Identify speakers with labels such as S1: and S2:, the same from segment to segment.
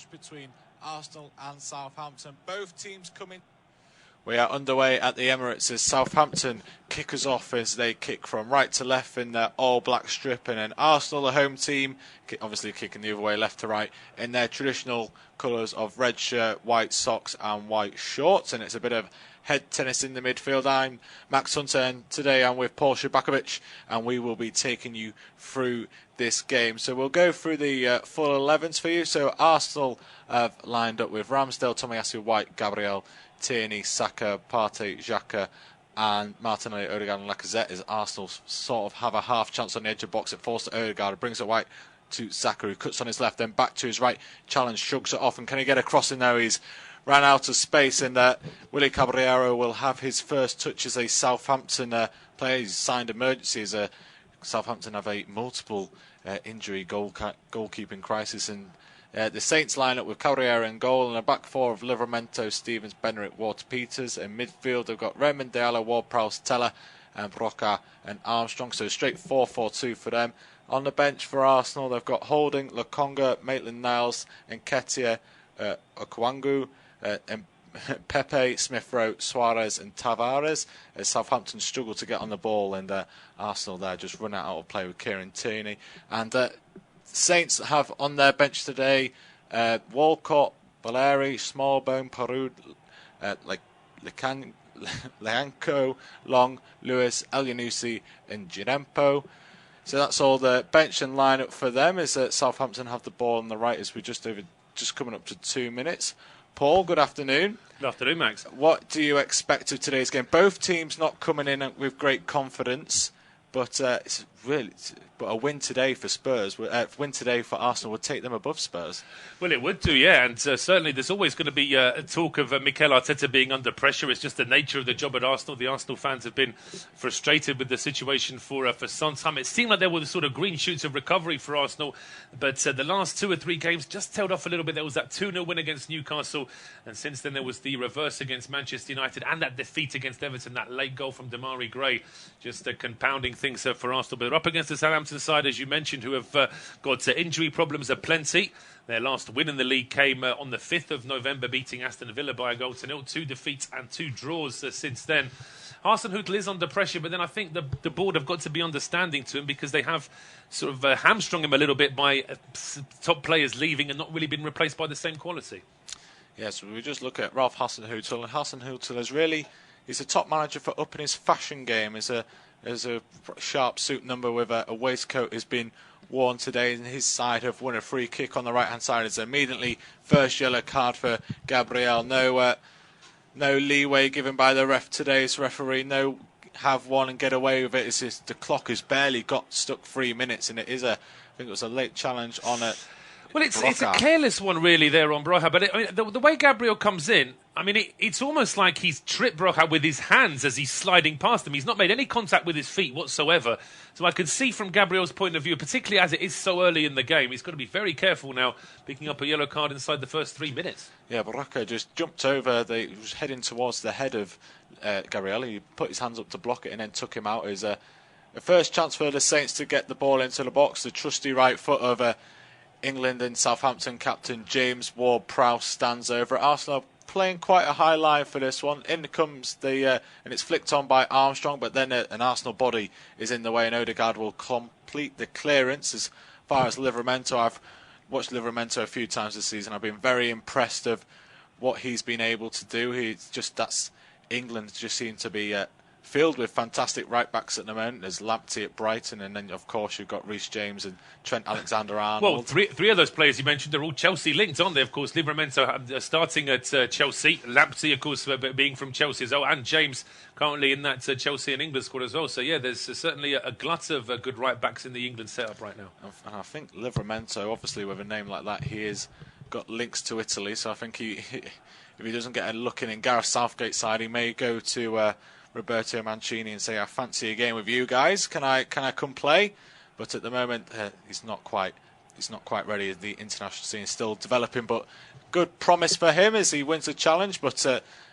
S1: between Arsenal and Southampton. Both teams coming.
S2: We are underway at the Emirates as Southampton kick us off as they kick from right to left in their all-black strip, and then Arsenal, the home team, obviously kicking the other way, left to right, in their traditional colours of red shirt, white socks and white shorts. And it's a bit of head tennis in the midfield. I'm Max Hunter, and today I'm with Paul Szczerbakowicz, and we will be taking you through this game. So we'll go through the full 11s for you. So Arsenal have lined up with Ramsdale, Tomiyasu, White, Gabriel, Tierney, Saka, Partey, Xhaka and Martin Odegaard and Lacazette, as Arsenal sort of have a half chance on the edge of box. It falls to Odegaard, brings it White to Saka, who cuts on his left, then back to his right, challenge, shrugs it off, and can he get across in there? He's ran out of space, and Willy Caballero will have his first touch as a Southampton player. He's signed emergency as Southampton have a multiple injury goalkeeping crisis, and the Saints line up with Caballero in goal, and a back four of Livramento, Stevens, Benrick, Walter-Peters. In midfield they've got Raymond, Diallo, Ward-Prowse, Teller and Broca and Armstrong, so straight 4-4-2 for them. On the bench for Arsenal they've got Holding, Lokonga, Maitland-Niles, Nketiah, Okwangu, and Pepe, Smith-Rowe, Suarez and Tavares, as Southampton struggle to get on the ball, and Arsenal there just run out of play with Kieran Tierney. And Saints have on their bench today Walcott, Valeri, Smallbone, Parud, Leanco, Long, Lewis, Elyanusi and Jirempo. So that's all the bench and line-up for them, as Southampton have the ball on the right as we're just coming up to 2 minutes. Paul, good afternoon.
S3: Good afternoon, Max.
S2: What do you expect of today's game? Both teams not coming in with great confidence, but a win today for Spurs, win today for Arsenal would take them above Spurs.
S3: Well, it would do, yeah, and certainly there's always going to be a talk of Mikel Arteta being under pressure. It's just the nature of the job at Arsenal. The Arsenal fans have been frustrated with the situation for some time. It seemed like there were the sort of green shoots of recovery for Arsenal, but the last 2 or 3 games just tailed off a little bit. There was that 2-0 win against Newcastle, and since then there was the reverse against Manchester United and that defeat against Everton, that late goal from Damari Gray, just compounding things for Arsenal. But they're up against the Southampton side, as you mentioned, who have got injury problems aplenty. Their last win in the league came on the 5th of November, beating Aston Villa by 1-0. 2 defeats and 2 draws since then. Hasenhüttl is under pressure, but then I think the board have got to be understanding to him, because they have sort of hamstrung him a little bit by top players leaving and not really been replaced by the same quality.
S2: Yes, we just look at Ralph Hasenhüttl, and Hasenhüttl he's a top manager for upping his fashion game. As a sharp suit number with a waistcoat has been worn today, and his side have won a free kick on the right hand side. It's immediately first yellow card for Gabriel. No leeway given by the today's referee. No have one and get away with it. It's just, the clock has barely got stuck 3 minutes, and I think it was a late challenge on it.
S3: Well, it's a careless one, really, there on Broja. But the way Gabriel comes in, it's almost like he's tripped Broja with his hands as he's sliding past him. He's not made any contact with his feet whatsoever. So I can see from Gabriel's point of view, particularly as it is so early in the game, he's got to be very careful now, picking up a yellow card inside the first 3 minutes. Yeah,
S2: Broja just jumped over. He was heading towards the head of Gabriel. He put his hands up to block it and then took him out. It was a first chance for the Saints to get the ball into the box. The trusty right foot of England and Southampton captain James Ward-Prowse stands over it. Arsenal playing quite a high line for this one. In comes and it's flicked on by Armstrong, but then an Arsenal body is in the way, and Odegaard will complete the clearance. As far as Livramento, I've watched Livramento a few times this season. I've been very impressed of what he's been able to do. England just seem to be filled with fantastic right backs at the moment. There's Lamptey at Brighton, and then of course you've got Reece James and Trent Alexander-Arnold.
S3: Well, three of those players you mentioned are all Chelsea linked, aren't they? Of course, Livramento starting at Chelsea, Lamptey of course being from Chelsea as well, and James currently in that Chelsea and England squad as well. So yeah, there's certainly a glut of good right backs in the England setup right now.
S2: And I think Livramento, obviously with a name like that, he has got links to Italy. So I think if he doesn't get a look in Gareth Southgate's side, he may go to Roberto Mancini and say, I fancy a game with you guys. Can I come play? But at the moment, he's not quite ready. The international scene is still developing, but good promise for him as he wins the challenge. But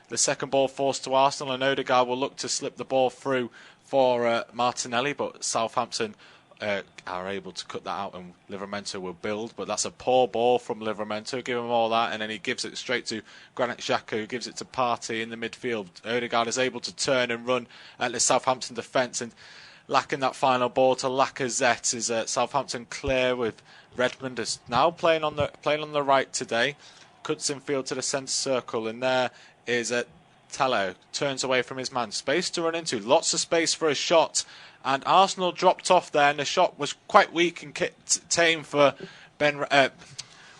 S2: the second ball forced to Arsenal, and Odegaard will look to slip the ball through for Martinelli, but Southampton are able to cut that out, and Livramento will build. But that's a poor ball from Livramento. Give him all that, and then he gives it straight to Granit Xhaka, who gives it to Partey in the midfield. Odegaard is able to turn and run at the Southampton defence, and lacking that final ball to Lacazette is Southampton clear, with Redmond is now playing on the right today. Cuts in field to the centre circle, and there is Tello. Turns away from his man. Space to run into. Lots of space for a shot. And Arsenal dropped off there, and the shot was quite weak and tame for Aaron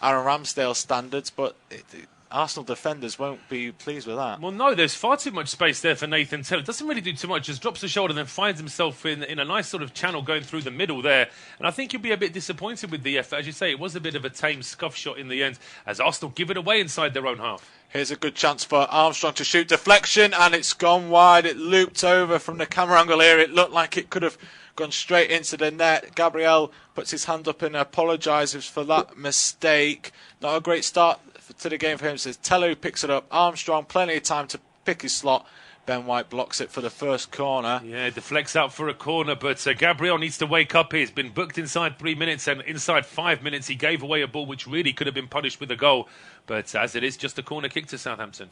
S2: Ramsdale standards, but Arsenal defenders won't be pleased with that.
S3: Well, no, there's far too much space there for Nathan Tell. Doesn't really do too much, just drops the shoulder and then finds himself in a nice sort of channel going through the middle there. And I think you'll be a bit disappointed with the effort. As you say, it was a bit of a tame scuff shot in the end, as Arsenal give it away inside their own half.
S2: Here's a good chance for Armstrong to shoot. Deflection, and it's gone wide. It looped over from the camera angle here. It looked like it could have gone straight into the net. Gabriel puts his hand up and apologises for that mistake. Not a great start to the game for him. Says Tello picks it up. Armstrong, plenty of time to pick his slot. Ben White blocks it for the first corner.
S3: Yeah, deflects out for a corner, but Gabriel needs to wake up. He's been booked inside 3 minutes, and inside 5 minutes he gave away a ball which really could have been punished with a goal. But as it is, just a corner kick to Southampton.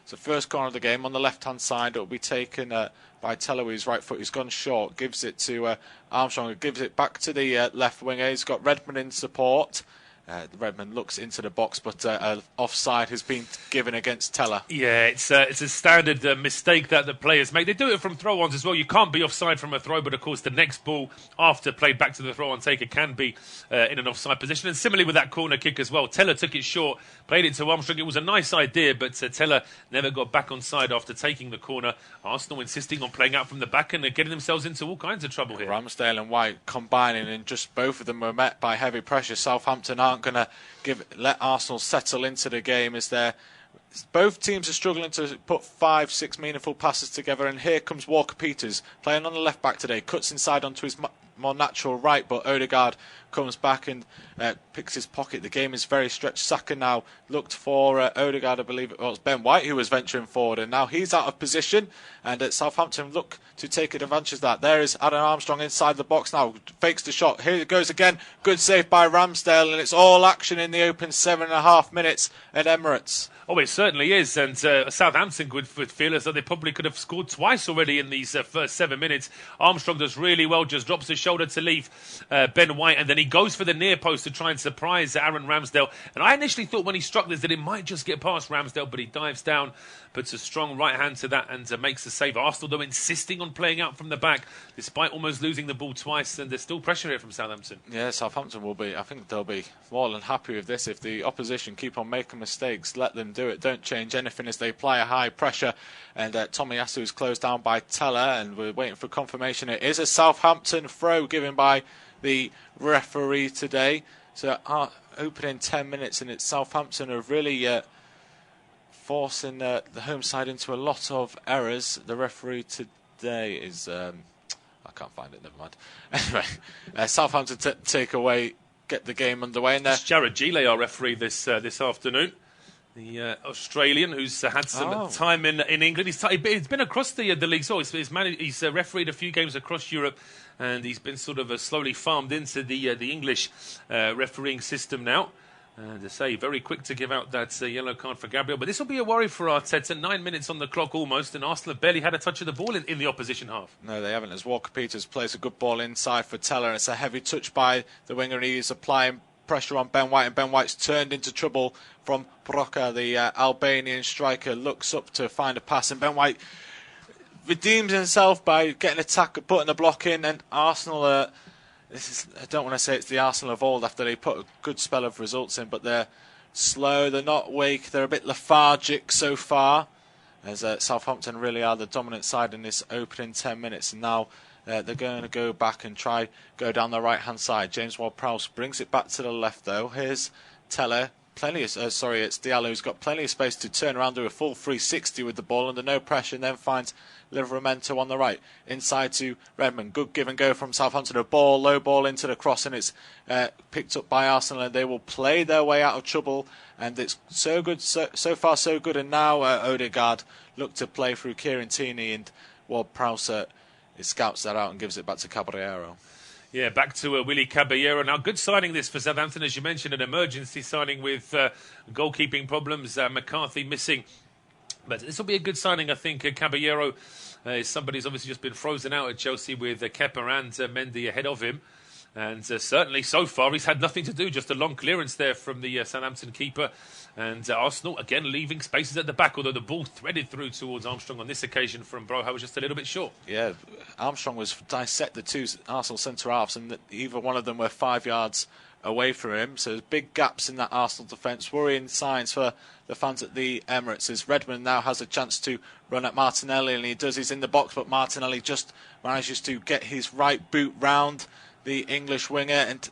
S2: So first corner of the game on the left-hand side. It will be taken by Tello with his right foot. He's gone short. Gives it to Armstrong, who gives it back to the left winger. He's got Redmond in support. Redmond looks into the box, but offside has been given against Teller.
S3: Yeah, it's a standard mistake that the players make. They do it from throw-ons as well. You can't be offside from a throw, but of course the next ball after played back to the throw-on taker can be in an offside position. And similarly with that corner kick as well. Teller took it short, played it to Armstrong. It was a nice idea, but Teller never got back on side after taking the corner. Arsenal insisting on playing out from the back and getting themselves into all kinds of trouble here.
S2: Ramsdale and White combining, and just both of them were met by heavy pressure. Southampton aren't going to let Arsenal settle into the game, as both teams are struggling to put 5-6 meaningful passes together. And here comes Walker-Peters playing on the left back today, cuts inside onto his more natural right, but Odegaard comes back and picks his pocket. The game is very stretched. Saka now looked for Odegaard. I believe it was Ben White who was venturing forward, and now he's out of position, and Southampton look to take advantage of that. There is Adam Armstrong inside the box now, fakes the shot. Here it goes again. Good save by Ramsdale, and it's all action in the open 7.5 minutes at Emirates.
S3: Oh, it certainly is, and Southampton would feel as though they probably could have scored twice already in these first 7 minutes. Armstrong does really well, just drops his shoulder to leave Ben White, and then he goes for the near post to try and surprise Aaron Ramsdale. And I initially thought when he struck this that it might just get past Ramsdale, but he dives down, puts a strong right hand to that, and makes the save. Arsenal, though, insisting on playing out from the back, despite almost losing the ball twice, and there's still pressure here from Southampton.
S2: Yeah, Southampton will be, I think they'll be more than happy with this. If the opposition keep on making mistakes, let them do it. Don't change anything as they apply a high pressure. And Tomiyasu is closed down by Teller, and we're waiting for confirmation. It is a Southampton throw given by the referee today. So opening 10 minutes, and it's Southampton are really forcing the home side into a lot of errors. The referee today is I can't find it, never mind. Anyway, Southampton take away, get the game underway. And
S3: it's Jared Gile, our referee this afternoon. The Australian who's had some time in England. He's been across the league. So he's refereed a few games across Europe, and he's been sort of slowly farmed into the English refereeing system now. And to say, very quick to give out that yellow card for Gabriel. But this will be a worry for Arteta. 9 minutes on the clock almost, and Arsenal have barely had a touch of the ball in the opposition half.
S2: No, they haven't. As Walker-Peters plays a good ball inside for Teller, and it's a heavy touch by the winger, and he's applying pressure on Ben White, and Ben White's turned into trouble from Broca. The Albanian striker looks up to find a pass, and Ben White redeems himself by getting a tackle, putting a block in, and Arsenal I don't want to say it's the Arsenal of old after they put a good spell of results in, but they're slow, they're not wake, they're a bit lethargic so far, as Southampton really are the dominant side in this opening 10 minutes, and now they're going to go back and go down the right-hand side. James Ward-Prowse brings it back to the left, though. Here's Teller. It's Diallo who's got plenty of space to turn around, do a full 360 with the ball under no pressure, and then finds Livramento on the right. Inside to Redmond. Good give and go from Southampton. A low ball into the cross, and it's picked up by Arsenal, and they will play their way out of trouble. And it's so good, so far so good. And now Odegaard look to play through Kieran Tierney, and Ward-Prowse scouts that out and gives it back to Caballero.
S3: Yeah, back to Willy Caballero. Now, good signing this for Southampton, as you mentioned, an emergency signing with goalkeeping problems, McCarthy missing. But this will be a good signing, I think. Caballero is somebody who's obviously just been frozen out at Chelsea with Kepa and Mendy ahead of him. And certainly, so far, he's had nothing to do. Just a long clearance there from the Southampton keeper. And Arsenal, again, leaving spaces at the back, although the ball threaded through towards Armstrong on this occasion from Broha was just a little bit short.
S2: Yeah, Armstrong was dissect the two Arsenal centre-halves, and either one of them were 5 yards away from him. So there's big gaps in that Arsenal defence. Worrying signs for the fans at the Emirates as Redmond now has a chance to run at Martinelli, and he does. He's in the box, but Martinelli just manages to get his right boot round the English winger, and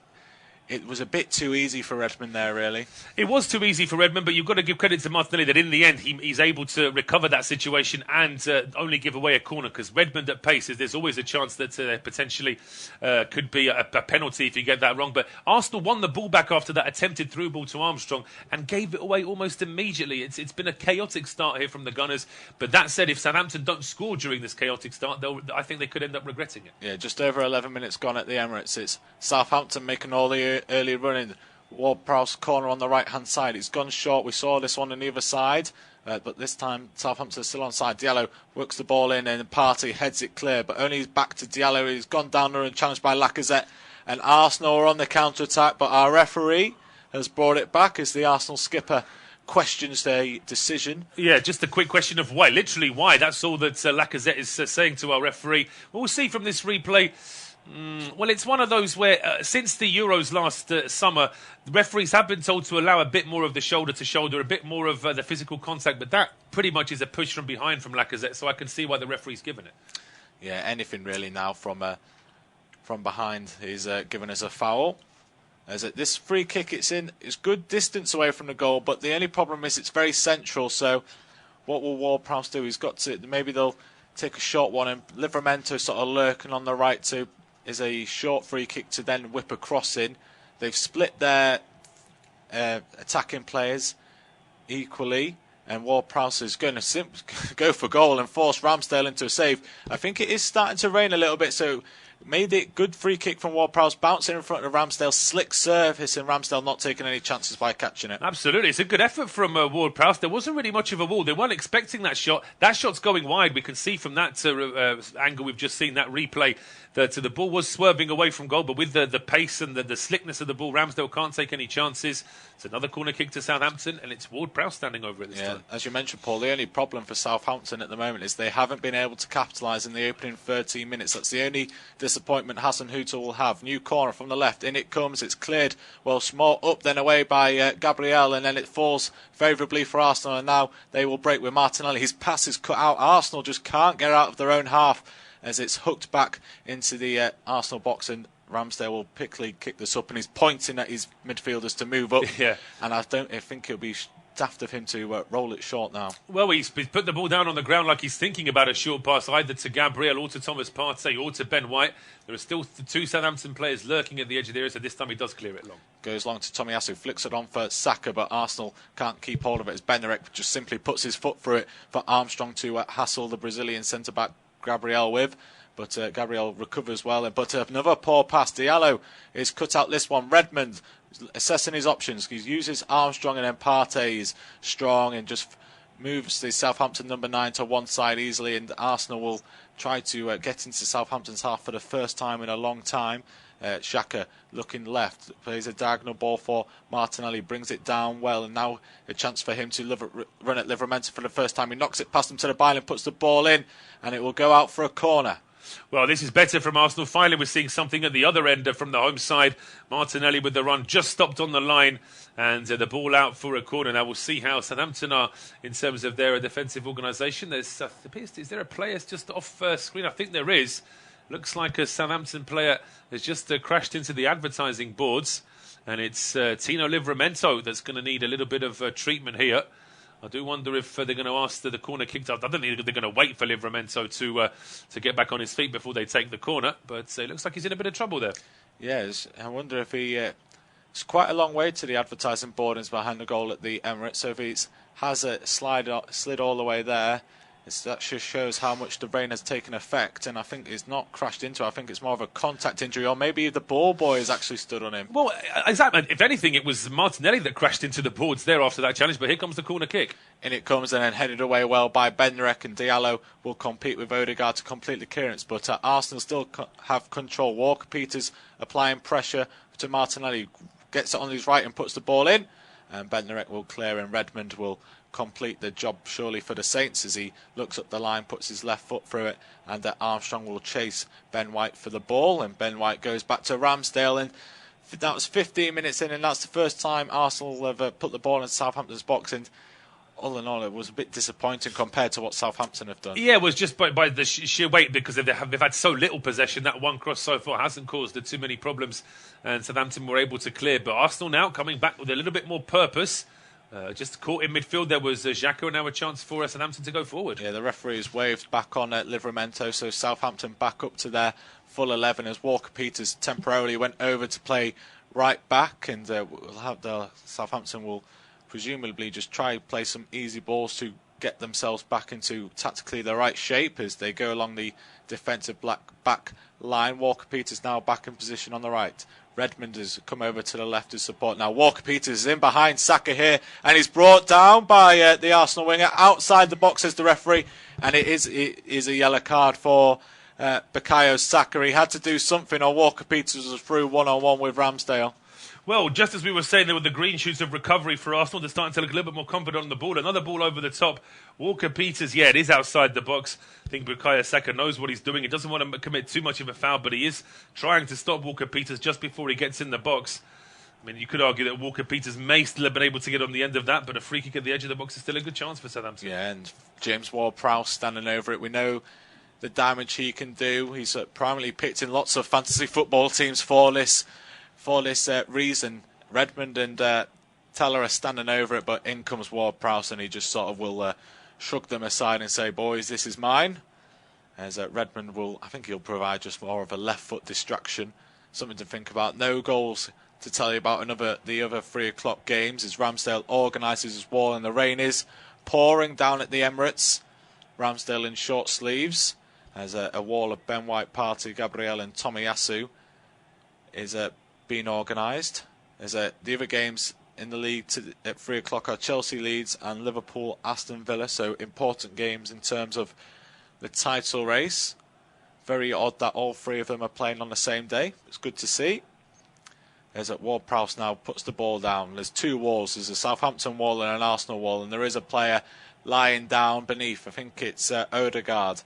S2: it was a bit too easy for Redmond there, really.
S3: It was too easy for Redmond, but you've got to give credit to Martinelli that in the end he's able to recover that situation and only give away a corner, because Redmond at pace, there's always a chance that potentially could be a penalty if you get that wrong. But Arsenal won the ball back after that attempted through ball to Armstrong and gave it away almost immediately. It's been a chaotic start here from the Gunners. But that said, if Southampton don't score during this chaotic start, I think they could end up regretting it. Yeah,
S2: just over 11 minutes gone at the Emirates. It's Southampton making all the early running. Ward-Prowse corner on the right-hand side. It's gone short. We saw this one on the other side, but this time Southampton is still on side. Diallo works the ball in and Partey heads it clear, but only back to Diallo. He's gone down there and challenged by Lacazette. And Arsenal are on the counter-attack, but our referee has brought it back as the Arsenal skipper questions their decision.
S3: Yeah, just a quick question of why. Literally why. That's all that Lacazette is saying to our referee. We'll see from this replay. Well, it's one of those where since the Euros last summer, the referees have been told to allow a bit more of the shoulder-to-shoulder, a bit more of the physical contact, but that pretty much is a push from behind from Lacazette, so I can see why the referee's given it.
S2: Yeah, anything really now from behind is given as a foul. As this free kick, it's good distance away from the goal, but the only problem is it's very central, so what will Ward-Prowse do? He's got to, maybe they'll take a short one, and Livramento sort of lurking on the right too. Is a short free kick to then whip a cross in. They've split their attacking players equally, and Ward-Prowse is going to go for goal and force Ramsdale into a save. I think it is starting to rain a little bit, so made it good free kick from Ward-Prowse, bouncing in front of Ramsdale, slick service, and Ramsdale not taking any chances by catching it.
S3: Absolutely, it's a good effort from Ward-Prowse. There wasn't really much of a wall. They weren't expecting that shot. That shot's going wide. We can see from that angle we've just seen, that replay, that the ball was swerving away from goal, but with the pace and the slickness of the ball, Ramsdale can't take any chances. It's another corner kick to Southampton, and it's Ward-Prowse standing over it this time.
S2: As you mentioned, Paul, the only problem for Southampton at the moment is they haven't been able to capitalise in the opening 13 minutes. That's the only disappointment Hassan Hutel will have. New corner from the left, in it comes, it's cleared, well, small up then away by Gabriel, and then it falls favourably for Arsenal, and now they will break with Martinelli. His pass is cut out. Arsenal just can't get out of their own half as it's hooked back into the Arsenal box, and Ramsdale will quickly kick this up, and he's pointing at his midfielders to move up.
S3: Yeah.
S2: And I think it'll be daft of him to roll it short now.
S3: Well, he's put the ball down on the ground like he's thinking about a short pass, either to Gabriel or to Thomas Partey or to Ben White. There are still two Southampton players lurking at the edge of the area, so this time he does clear it long.
S2: Goes long to Tomiyasu, flicks it on for Saka, but Arsenal can't keep hold of it as Benarek just simply puts his foot through it for Armstrong to hassle the Brazilian centre-back Gabriel with. But Gabriel recovers well. But another poor pass. Diallo is cut out this one. Redmond assessing his options. He uses Armstrong, and then Partey is strong and just moves the Southampton number 9 to one side easily. And Arsenal will try to get into Southampton's half for the first time in a long time. Xhaka looking left, plays a diagonal ball for Martinelli, brings it down well, and now a chance for him to run at Livramento for the first time. He knocks it past him to the byline, puts the ball in, and it will go out for a corner.
S3: Well, this is better from Arsenal. Finally, we're seeing something at the other end from the home side. Martinelli with the run just stopped on the line, and the ball out for a corner. Now we'll see how Southampton are in terms of their defensive organisation. Is there a player just off screen? I think there is. Looks like a Southampton player has just crashed into the advertising boards, and it's Tino Livramento that's going to need a little bit of treatment here. I do wonder if they're going to ask the corner kicked out. I don't think they're going to wait for Livramento to get back on his feet before they take the corner, but it looks like he's in a bit of trouble there.
S2: Yes, I wonder if he... it's quite a long way to the advertising boardings behind the goal at the Emirates, so if he has slid all the way there, That just shows how much the rain has taken effect, and I think it's not crashed into. I think it's more of a contact injury, or maybe the ball boy has actually stood on him.
S3: Well, exactly. If anything, it was Martinelli that crashed into the boards there after that challenge, but here comes the corner kick.
S2: In it comes, and then headed away well by Bednarek, and Diallo will compete with Odegaard to complete the clearance, but Arsenal still have control. Walker-Peters applying pressure to Martinelli, gets it on his right and puts the ball in, and Bednarek will clear, and Redmond will complete the job surely for the Saints as he looks up the line, puts his left foot through it, and Armstrong will chase Ben White for the ball, and Ben White goes back to Ramsdale, and that was 15 minutes in, and that's the first time Arsenal have put the ball in Southampton's box, and all in all, it was a bit disappointing compared to what Southampton have done.
S3: Yeah, it was just by the sheer weight, because they've had so little possession. That one cross so far hasn't caused too many problems, and Southampton were able to clear. But Arsenal now coming back with a little bit more purpose. Just caught in midfield, there was Xhaka, and now a chance for Southampton to go forward.
S2: Yeah, the referee has waved back on Livramento, so Southampton back up to their full 11 as Walker-Peters temporarily went over to play right back, and we'll have Southampton will presumably just try to play some easy balls to get themselves back into tactically the right shape as they go along the defensive back line. Walker-Peters now back in position on the right. Redmond has come over to the left to support. Now Walker-Peters is in behind Saka here, and he's brought down by the Arsenal winger outside the box as the referee, and it is a yellow card for Bukayo Saka. He had to do something, or Walker-Peters was through one-on-one with Ramsdale.
S3: Well, just as we were saying, there were the green shoots of recovery for Arsenal. They're starting to look a little bit more confident on the ball. Another ball over the top. Walker-Peters, yeah, it is outside the box. I think Bukayo Saka knows what he's doing. He doesn't want to commit too much of a foul, but he is trying to stop Walker-Peters just before he gets in the box. I mean, you could argue that Walker-Peters may still have been able to get on the end of that, but a free kick at the edge of the box is still a good chance for Southampton.
S2: Yeah, and James Ward-Prowse standing over it. We know the damage he can do. He's primarily picked in lots of fantasy football teams for this reason. Redmond and Teller are standing over it, but in comes Ward-Prowse, and he just sort of will shrug them aside and say, boys, this is mine. As Redmond I think he'll provide just more of a left foot distraction. Something to think about. No goals to tell you about the other 3 o'clock games as Ramsdale organises his wall, and the rain is pouring down at the Emirates. Ramsdale in short sleeves as a wall of Ben White, Partey, Gabriel and Tomiyasu is being organised. As the other games in the league at 3 o'clock are Chelsea, Leeds and Liverpool, Aston Villa. So important games in terms of the title race. Very odd that all 3 of them are playing on the same day. It's good to see. As Ward-Prowse now puts the ball down. There's 2 walls. There's a Southampton wall and an Arsenal wall. And there is a player lying down beneath. I think it's Odegaard.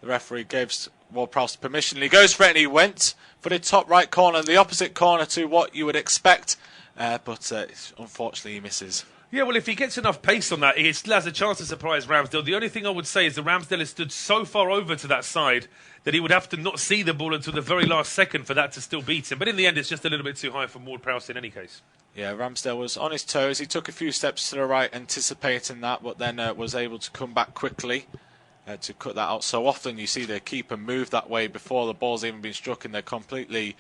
S2: The referee gives Ward-Prowse permission. He goes for it, and he went for the top right corner, the opposite corner to what you would expect, but unfortunately he misses.
S3: Yeah, well, if he gets enough pace on that, he still has a chance to surprise Ramsdale. The only thing I would say is that Ramsdale has stood so far over to that side that he would have to not see the ball until the very last second for that to still beat him. But in the end, it's just a little bit too high for Ward-Prowse in any case. Yeah,
S2: Ramsdale was on his toes. He took a few steps to the right anticipating that, but then was able to come back quickly to cut that out. So often you see the keeper move that way before the ball's even been struck, and they're completely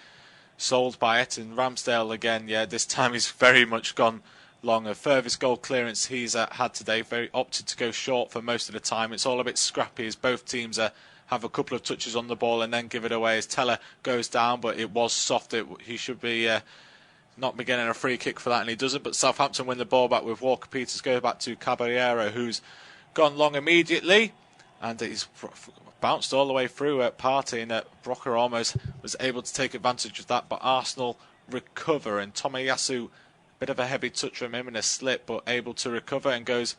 S2: sold by it. And Ramsdale again, this time he's very much gone long. The furthest goal clearance he's had today, very opted to go short for most of the time. It's all a bit scrappy as both teams have a couple of touches on the ball and then give it away as Teller goes down, but it was soft. He should be not be getting a free kick for that, and he doesn't. But Southampton win the ball back with Walker-Peters, go back to Caballero, who's gone long immediately. And he's bounced all the way through at Partey, and Brocker almost was able to take advantage of that. But Arsenal recover, and Tomiyasu, bit of a heavy touch from him and a slip, but able to recover and goes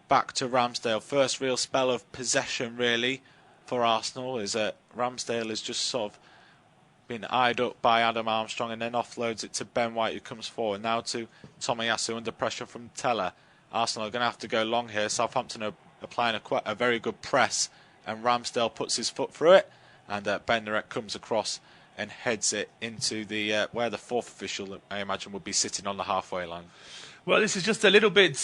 S2: back to Ramsdale. First real spell of possession, really, for Arsenal, is Ramsdale has just sort of been eyed up by Adam Armstrong and then offloads it to Ben White, who comes forward. Now to Tomiyasu under pressure from Teller. Arsenal are going to have to go long here. Southampton are applying a very good press, and Ramsdale puts his foot through it, and Bednarek comes across and heads it into the where the 4th official, I imagine, would be sitting on the halfway line.
S3: Well, this is just a little bit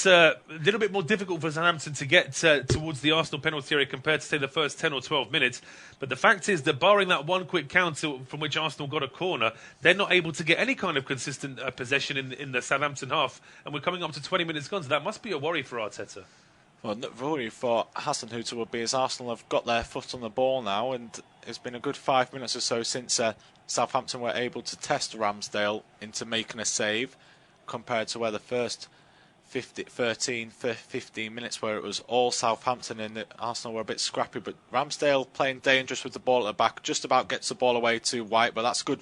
S3: more difficult for Southampton to get towards the Arsenal penalty area compared to, say, the first 10 or 12 minutes. But the fact is that barring that one quick counter from which Arsenal got a corner, they're not able to get any kind of consistent possession in the Southampton half. And we're coming up to 20 minutes gone, so that must be a worry for Arteta.
S2: Well, really for Hasenhüttl would be as Arsenal have got their foot on the ball now, and it's been a good 5 minutes or so since Southampton were able to test Ramsdale into making a save, compared to where the first 15 minutes where it was all Southampton and Arsenal were a bit scrappy. But Ramsdale playing dangerous with the ball at the back, just about gets the ball away to White, but that's good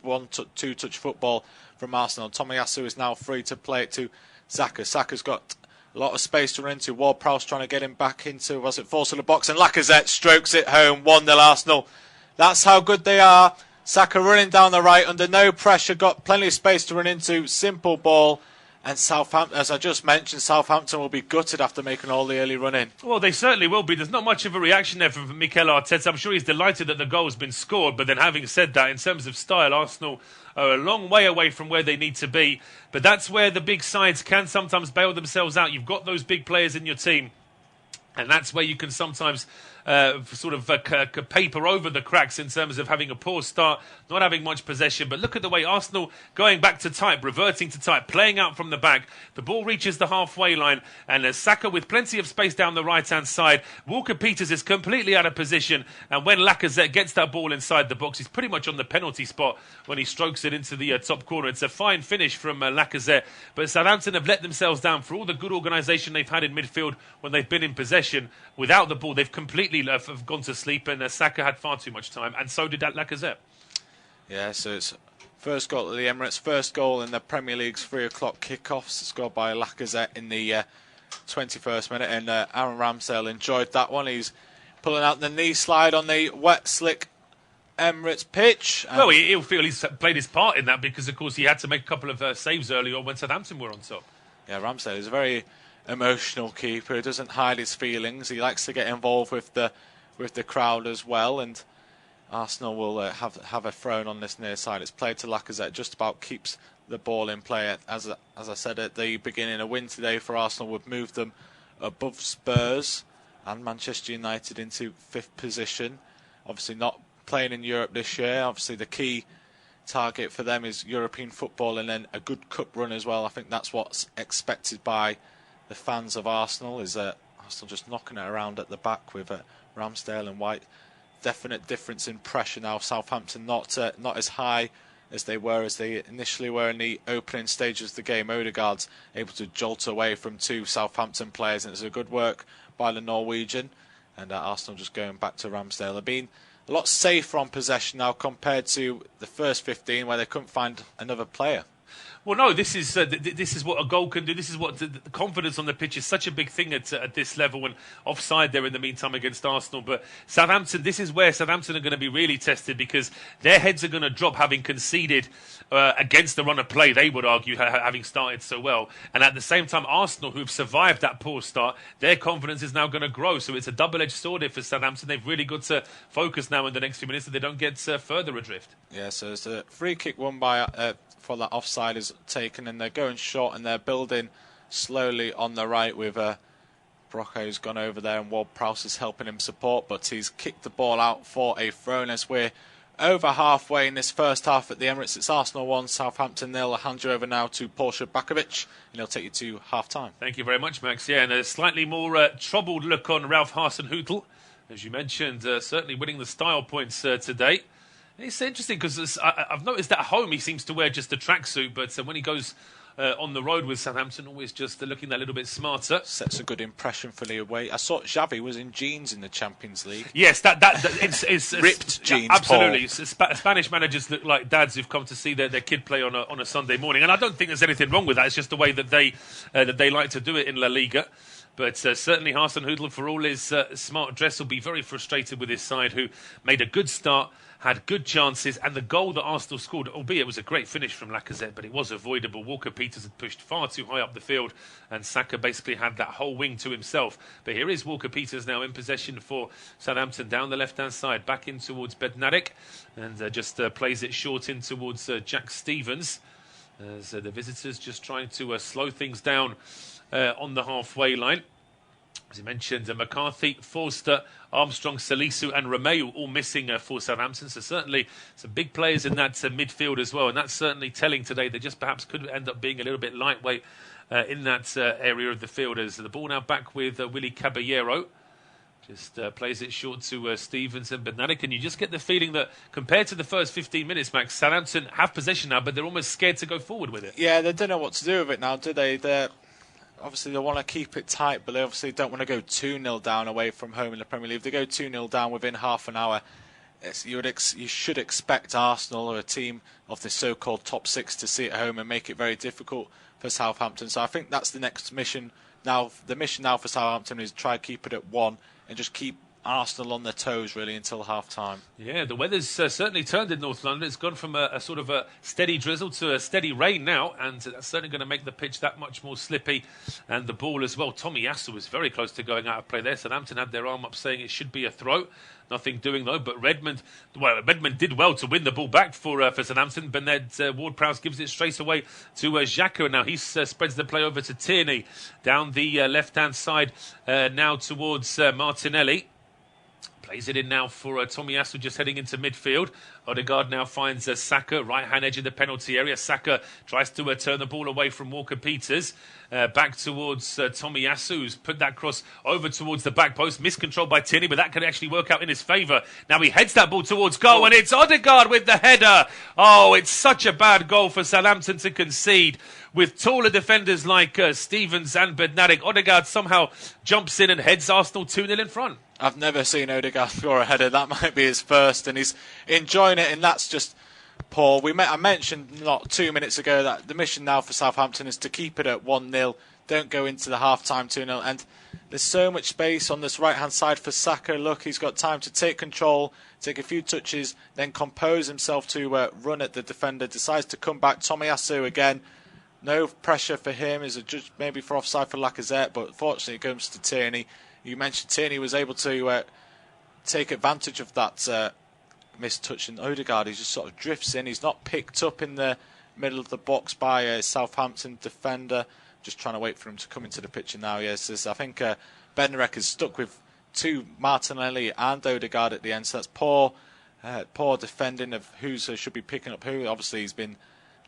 S2: two-touch football from Arsenal. Tomiyasu is now free to play it to Saka. Saka's got a lot of space to run into. Ward-Prowse trying to get him back into, force of the box, and Lacazette strokes it home. 1-0 Arsenal. That's how good they are. Saka running down the right under no pressure, got plenty of space to run into. Simple ball. And Southampton, as I just mentioned, Southampton will be gutted after making all the early run in.
S3: Well, they certainly will be. There's not much of a reaction there from Mikel Arteta. I'm sure he's delighted that the goal's been scored. But then having said that, in terms of style, Arsenal are a long way away from where they need to be. But that's where the big sides can sometimes bail themselves out. You've got those big players in your team. And that's where you can sometimes paper over the cracks in terms of having a poor start, not having much possession. But look at the way Arsenal going back to type, reverting to type, playing out from the back. The ball reaches the halfway line, and there's Saka with plenty of space down the right-hand side. Walker-Peters is completely out of position, and when Lacazette gets that ball inside the box, he's pretty much on the penalty spot when he strokes it into the top corner. It's a fine finish from Lacazette, but Southampton have let themselves down for all the good organisation they've had in midfield when they've been in possession. Without the ball, they've completely have gone to sleep, and Saka had far too much time, and so did Lacazette. Yeah,
S2: so it's first goal at the Emirates, first goal in the Premier League's 3 o'clock kickoffs, scored by Lacazette in the 21st minute, and Aaron Ramsdale enjoyed that one. He's pulling out the knee slide on the wet, slick Emirates pitch.
S3: Well, he'll feel he's played his part in that because, of course, he had to make a couple of saves earlier when Southampton were on top.
S2: Yeah, Ramsdale is a very emotional keeper. He doesn't hide his feelings. He likes to get involved with the crowd as well, and Arsenal will have a thrown on this near side. It's played to Lacazette, just about keeps the ball in play. As I said at the beginning, a win today for Arsenal would move them above Spurs and Manchester United into 5th position. Obviously not playing in Europe this year. Obviously the key target for them is European football and then a good cup run as well. I think that's what's expected by the fans of Arsenal, is Arsenal just knocking it around at the back with Ramsdale and White. Definite difference in pressure now. Southampton not as high as they initially were in the opening stages of the game. Odegaard's able to jolt away from 2 Southampton players, and it's a good work by the Norwegian. And Arsenal just going back to Ramsdale. They've been a lot safer on possession now compared to the first 15 where they couldn't find another player.
S3: Well, no, this is what a goal can do. This is what the confidence on the pitch is such a big thing at this level, and offside there in the meantime against Arsenal. But Southampton, this is where Southampton are going to be really tested because their heads are going to drop having conceded against the run of play, they would argue, having started so well. And at the same time, Arsenal, who've survived that poor start, their confidence is now going to grow. So it's a double-edged sword here for Southampton. They've really got to focus now in the next few minutes so they don't get further adrift. Yeah, so it's a free kick won by... for that offside is taken, and they're going short and they're building slowly on the right with Brocco's gone over there and Ward-Prowse is helping him support, but he's kicked the ball out for a throw. As we're over halfway in this first half at the Emirates, it's Arsenal 1, Southampton 0. I'll hand you over now to Szczerbakowicz and he'll take you to half-time. Thank you very much, Max. Yeah, and a slightly more troubled look on Ralph Hasenhüttl, as you mentioned, certainly winning the style points today. It's interesting because I've noticed that at home he seems to wear just a tracksuit, but when he goes on the road with Southampton, always just looking that little bit smarter.
S2: Sets a good impression for the away. I saw Xavi was in jeans in the Champions League.
S3: Yes, it's
S2: ripped jeans.
S3: Absolutely, Spanish managers look like dads who've come to see their kid play on a Sunday morning, and I don't think there's anything wrong with that. It's just the way that they like to do it in La Liga. But certainly Hasenhüttl, for all his smart dress, will be very frustrated with his side, who made a good start, had good chances, and the goal that Arsenal scored, albeit it was a great finish from Lacazette, but it was avoidable. Walker-Peters had pushed far too high up the field, and Saka basically had that whole wing to himself. But here is Walker-Peters now in possession for Southampton, down the left-hand side, back in towards Bednarik, and just plays it short in towards Jack Stevens, as the visitors just trying to slow things down on the halfway line. As you mentioned, McCarthy, Forster, Armstrong, Salisu and Romeu all missing for Southampton. So certainly some big players in that midfield as well. And that's certainly telling today. They just perhaps could end up being a little bit lightweight in that area of the field. As the ball now back with Willy Caballero. Just plays it short to Stevens and Bednarek. And you just get the feeling that compared to the first 15 minutes, Max, Southampton have possession now, but they're almost scared to go forward with it.
S2: Yeah, they don't know what to do with it now, do they? Obviously, they want to keep it tight, but they obviously don't want to go 2-0 down away from home in the Premier League. If they go 2-0 down within half an hour, you should expect Arsenal or a team of the so-called top six to see it at home and make it very difficult for Southampton. So I think that's the next mission now. The mission now for Southampton is try to keep it at 1 and just keep Arsenal on their toes really until half-time.
S3: Yeah, the weather's certainly turned in North London. It's gone from a sort of a steady drizzle to a steady rain now, and that's certainly going to make the pitch that much more slippy. And the ball as well. Tomiyasu was very close to going out of play there. Southampton had their arm up saying it should be a throw. Nothing doing though, but Redmond did well to win the ball back for Southampton. Bernard Ward-Prowse gives it straight away to Xhaka. Now he spreads the play over to Tierney down the left-hand side now towards Martinelli. Plays it in now for Tomiyasu just heading into midfield. Odegaard now finds Saka, right-hand edge of the penalty area. Saka tries to turn the ball away from Walker-Peters. Back towards Tomiyasu, who's put that cross over towards the back post. Miscontrolled by Tierney, but that could actually work out in his favour. Now he heads that ball towards goal, and it's Odegaard with the header. Oh, it's such a bad goal for Southampton to concede. With taller defenders like Stevens and Bednarek, Odegaard somehow jumps in and heads Arsenal 2-0 in front.
S2: I've never seen Odegaard score a header. That might be his first, and he's enjoying it, and that's just poor. I mentioned not 2 minutes ago that the mission now for Southampton is to keep it at 1-0. Don't go into the half-time 2-0. And there's so much space on this right-hand side for Saka. Look, he's got time to take control, take a few touches, then compose himself to run at the defender. Decides to come back. Tomiyasu again. No pressure for him. Is a judge maybe for offside for Lacazette, but fortunately it comes to Tierney. You mentioned Tierney was able to take advantage of that missed touch, and Odegaard, he just sort of drifts in. He's not picked up in the middle of the box by a Southampton defender. Just trying to wait for him to come into the picture now. Yes, I think Bednarek is stuck with two Martinelli and Odegaard at the end. So that's poor defending of who should be picking up who. Obviously, he's been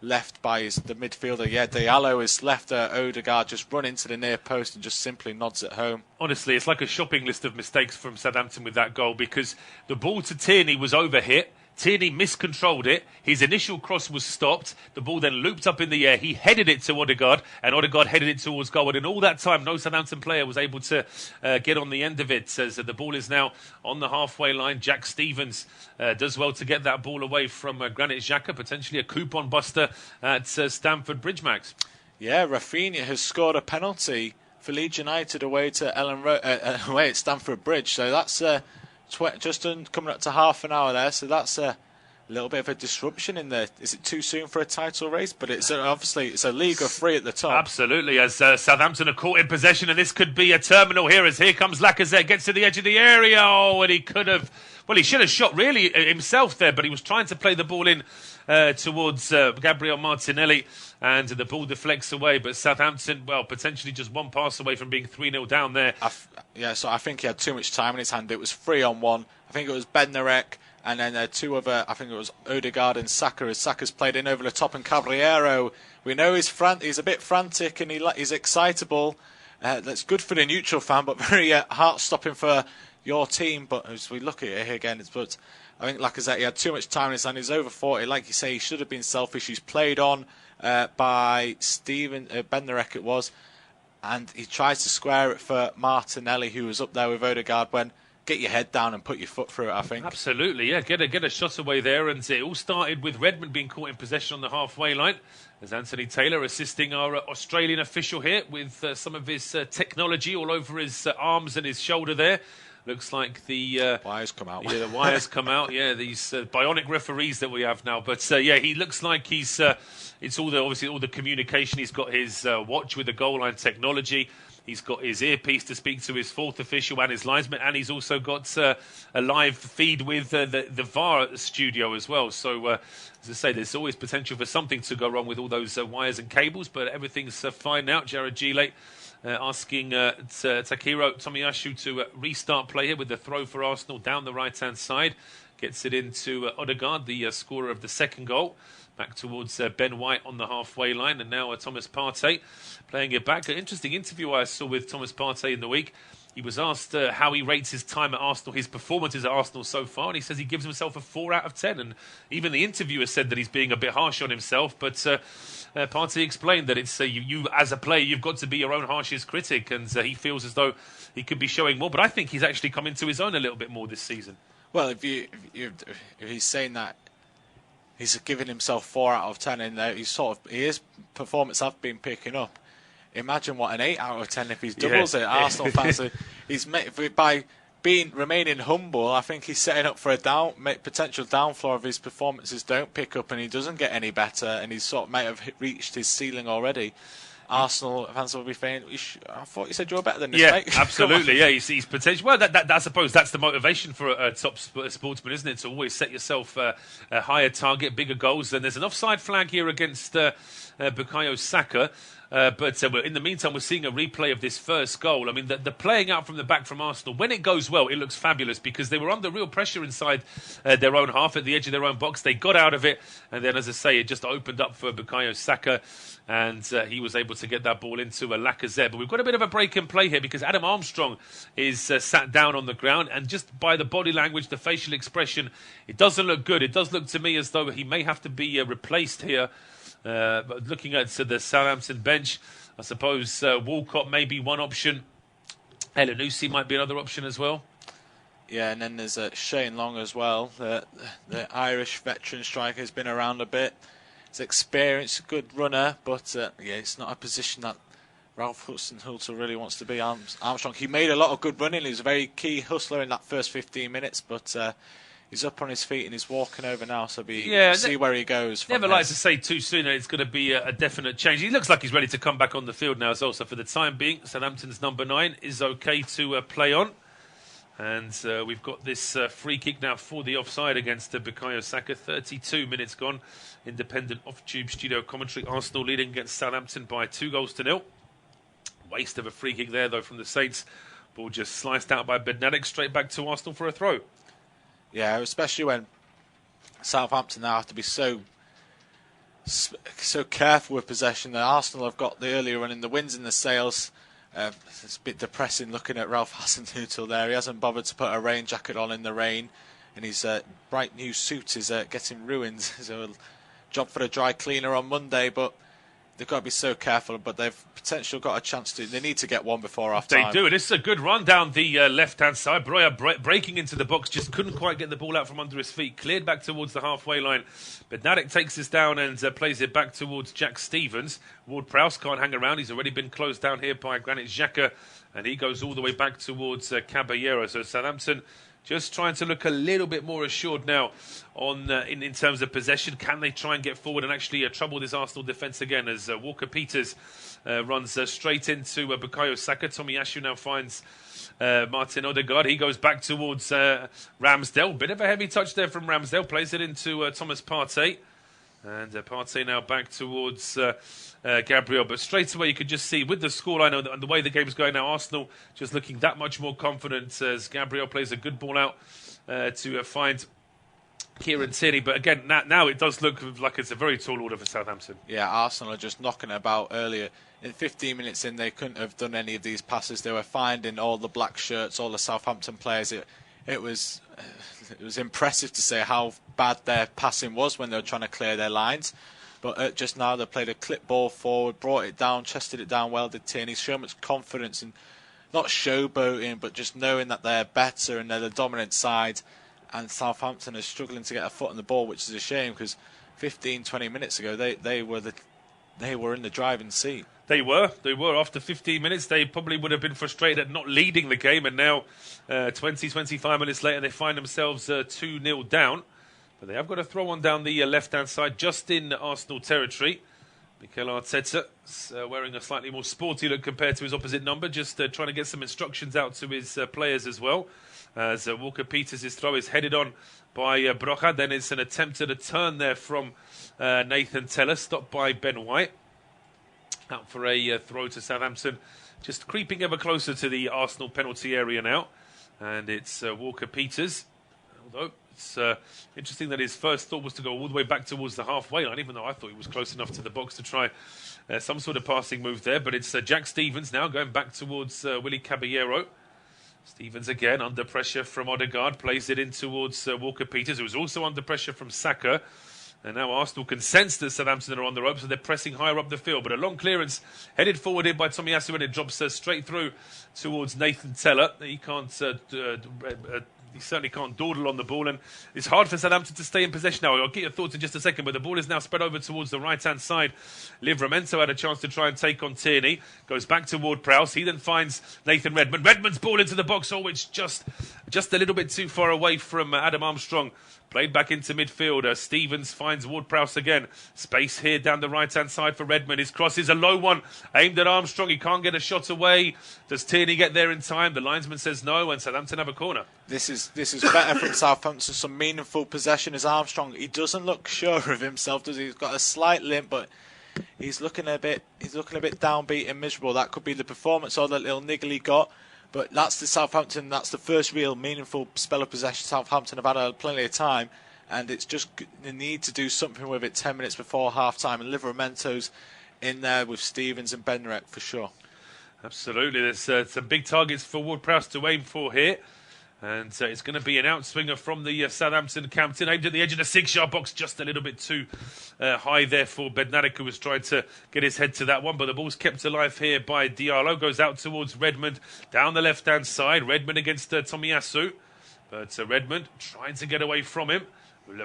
S2: left by the midfielder. Yeah, Diallo has left Odegaard just run into the near post and just simply nods it home. Honestly,
S3: it's like a shopping list of mistakes from Southampton with that goal, because the ball to Tierney was overhit. Tierney miscontrolled it. His initial cross was stopped. The ball then looped up in the air. He headed it to Odegaard, and Odegaard headed it towards goal. And in all that time, no Southampton player was able to get on the end of it. As the ball is now on the halfway line, Jack Stevens does well to get that ball away from Granit Xhaka, potentially a coupon buster at Stamford Bridge, Max.
S2: Yeah, Rafinha has scored a penalty for Leeds United away at Stamford Bridge. So that's coming up to half an hour there, so that's a little bit of a disruption in there. Is it too soon for a title race? But it's obviously it's a league of three at the top.
S3: Absolutely, as Southampton are caught in possession, and this could be a terminal here, as here comes Lacazette, gets to the edge of the area. Oh, and he should have shot really himself there, but he was trying to play the ball in towards Gabriel Martinelli, and the ball deflects away. But Southampton, potentially just one pass away from being 3-0 down there.
S2: So I think he had too much time in his hand. It was 3-on-1. I think it was Bednarek, and then two other, I think it was Odegaard and Saka, as Saka's played in over the top, and Caballero, we know he's a bit frantic and he's excitable. That's good for the neutral fan, but very heart-stopping for your team. But as we look at it here again, I think Lacazette, he had too much time in his hand. He's over 40. Like you say, he should have been selfish. He's played on by Bednarek it was, and he tries to square it for Martinelli, who was up there with Odegaard. When get your head down and put your foot through it, I think.
S3: Absolutely, yeah. Get a shot away there, and it all started with Redmond being caught in possession on the halfway line. As Anthony Taylor assisting our Australian official here with some of his technology all over his arms and his shoulder there. Looks like the
S2: wires come out.
S3: Yeah, the wires come out. Yeah, these bionic referees that we have now. But he looks like he's. It's obviously all the communication. He's got his watch with the goal line technology. He's got his earpiece to speak to his fourth official and his linesman, and he's also got a live feed with the VAR studio as well. So, as I say, there's always potential for something to go wrong with all those wires and cables, but everything's fine now. Jared Gillett asking Takehiro Tomiyasu to restart play here with the throw for Arsenal down the right-hand side. Gets it into Odegaard, the scorer of the second goal. Back towards Ben White on the halfway line, and now Thomas Partey playing it back. An interesting interview I saw with Thomas Partey in the week. He was asked how he rates his time at Arsenal, his performances at Arsenal so far, and he says he gives himself a 4 out of 10. And even the interviewer said that he's being a bit harsh on himself. But Partey explained that it's you as a player, you've got to be your own harshest critic, and he feels as though he could be showing more. But I think he's actually come into his own a little bit more this season.
S2: Well, if he's saying that he's giving himself 4 out of 10, and his performance have been picking up. Imagine what an 8 out of 10 if he doubles it. Arsenal fans, by remaining humble, I think he's setting up for a potential downfall if his performances don't pick up and he doesn't get any better, and he might have reached his ceiling already. Arsenal fans will be saying, I thought you said you were better than this, mate.
S3: Absolutely. Yeah, he's potential. Well, I suppose that's the motivation for a top sportsman, isn't it? To always set yourself a higher target, bigger goals. And there's an offside flag here against Bukayo Saka. But in the meantime, we're seeing a replay of this first goal. I mean, the playing out from the back from Arsenal, when it goes well, it looks fabulous because they were under real pressure inside their own half at the edge of their own box. They got out of it, and then, as I say, it just opened up for Bukayo Saka, and he was able to get that ball into a Lacazette. But we've got a bit of a break in play here because Adam Armstrong is sat down on the ground, and just by the body language, the facial expression, it doesn't look good. It does look to me as though he may have to be replaced here. But looking at the Southampton bench, I suppose Walcott may be one option. Elyounoussi might be another option as well.
S2: Yeah, and then there's Shane Long as well. The Irish veteran striker has been around a bit. He's experienced, good runner, but it's not a position that Ralph Hasenhüttl really wants to be. Armstrong, he made a lot of good running. He was a very key hustler in that first 15 minutes, but he's up on his feet and he's walking over now, so see where he goes.
S3: Never like to say too soon that it's going to be a definite change. He looks like he's ready to come back on the field now as well. So for the time being, Southampton's number 9 is okay to play on. And we've got this free kick now for the offside against Bukayo Saka. 32 minutes gone. Independent off-tube studio commentary. Arsenal leading against Southampton by 2-0. Waste of a free kick there, though, from the Saints. Ball just sliced out by Bednarik, straight back to Arsenal for a throw.
S2: Yeah, especially when Southampton now have to be so careful with possession. The Arsenal have got the earlier run in the winds and the sails. It's a bit depressing looking at Ralph Hasenhüttl there. He hasn't bothered to put a rain jacket on in the rain, and his bright new suit is getting ruined. So a job for the dry cleaner on Monday, but they've got to be so careful. But they've potentially got a chance to. They need to get one before half time.
S3: They do, and it's a good run down the left-hand side. Broja breaking into the box, just couldn't quite get the ball out from under his feet. Cleared back towards the halfway line. But Bednarik takes this down and plays it back towards Jack Stevens. Ward-Prowse can't hang around. He's already been closed down here by Granit Xhaka, and he goes all the way back towards Caballero. So Southampton just trying to look a little bit more assured now on in terms of possession. Can they try and get forward and actually trouble this Arsenal defence again as Walker-Peters runs straight into Bukayo Saka. Tomiyasu now finds Martin Odegaard. He goes back towards Ramsdale. Bit of a heavy touch there from Ramsdale. Plays it into Thomas Partey. And Partey now back towards Gabriel. But straight away you could just see with the scoreline and the way the game's going now, Arsenal just looking that much more confident as Gabriel plays a good ball out to find Kieran Tierney. But again, now it does look like it's a very tall order for Southampton.
S2: Yeah, Arsenal are just knocking about earlier. In 15 minutes in, they couldn't have done any of these passes. They were finding all the black shirts, all the Southampton players. It was impressive to say how bad their passing was when they were trying to clear their lines. But just now they played a clip ball forward, brought it down, chested it down well, did Tierney. So much confidence and not showboating, but just knowing that they're better and they're the dominant side. And Southampton is struggling to get a foot on the ball, which is a shame because 15-20 minutes ago they were in the driving seat.
S3: They were. After 15 minutes, they probably would have been frustrated at not leading the game. And now, 25 minutes later, they find themselves 2-0 down. But they have got a throw on down the left-hand side, just in Arsenal territory. Mikel Arteta wearing a slightly more sporty look compared to his opposite number, just trying to get some instructions out to his players as well. As Walker-Peters' throw is headed on by Broja. Then it's an attempt at a turn there from Nathan Tella, stopped by Ben White. Out for a throw to Southampton, just creeping ever closer to the Arsenal penalty area now. And it's Walker-Peters. Although It's interesting that his first thought was to go all the way back towards the halfway line, even though I thought he was close enough to the box to try some sort of passing move there. But it's Jack Stephens now going back towards Willy Caballero. Stephens again under pressure from Odegaard, plays it in towards Walker-Peters, who was also under pressure from Saka. And now Arsenal can sense that Southampton are on the ropes, so they're pressing higher up the field. But a long clearance headed forward in by Tomiyasu, and it drops straight through towards Nathan Tella. He can't. He certainly can't dawdle on the ball, and it's hard for Southampton to stay in possession now. I'll get your thoughts in just a second, but the ball is now spread over towards the right-hand side. Livramento had a chance to try and take on Tierney. Goes back to Ward-Prowse. He then finds Nathan Redmond. Redmond's ball into the box. Oh, it's just a little bit too far away from Adam Armstrong. Played back into midfield. Stephens finds Ward-Prowse again. Space here down the right-hand side for Redmond. His cross is a low one, aimed at Armstrong. He can't get a shot away. Does Tierney get there in time? The linesman says no, and Southampton have a corner.
S2: This is better from Southampton. Some meaningful possession as Armstrong. He doesn't look sure of himself, does he? He's got a slight limp, but he's looking a bit downbeat and miserable. That could be the performance or the little niggle he got. But that's the Southampton. That's the first real meaningful spell of possession Southampton have had plenty of time, and it's just the need to do something with it 10 minutes before half-time. And Livramento's in there with Stephens and Bednarek for sure.
S3: Absolutely. There's some big targets for Ward-Prowse to aim for here. And it's going to be an outswinger from the Southampton captain, aimed at the edge of the 6-yard box, just a little bit too high there for Bednarek, who was trying to get his head to that one. But the ball's kept alive here by Diallo. Goes out towards Redmond, down the left-hand side. Redmond against Tomiyasu. But Redmond trying to get away from him.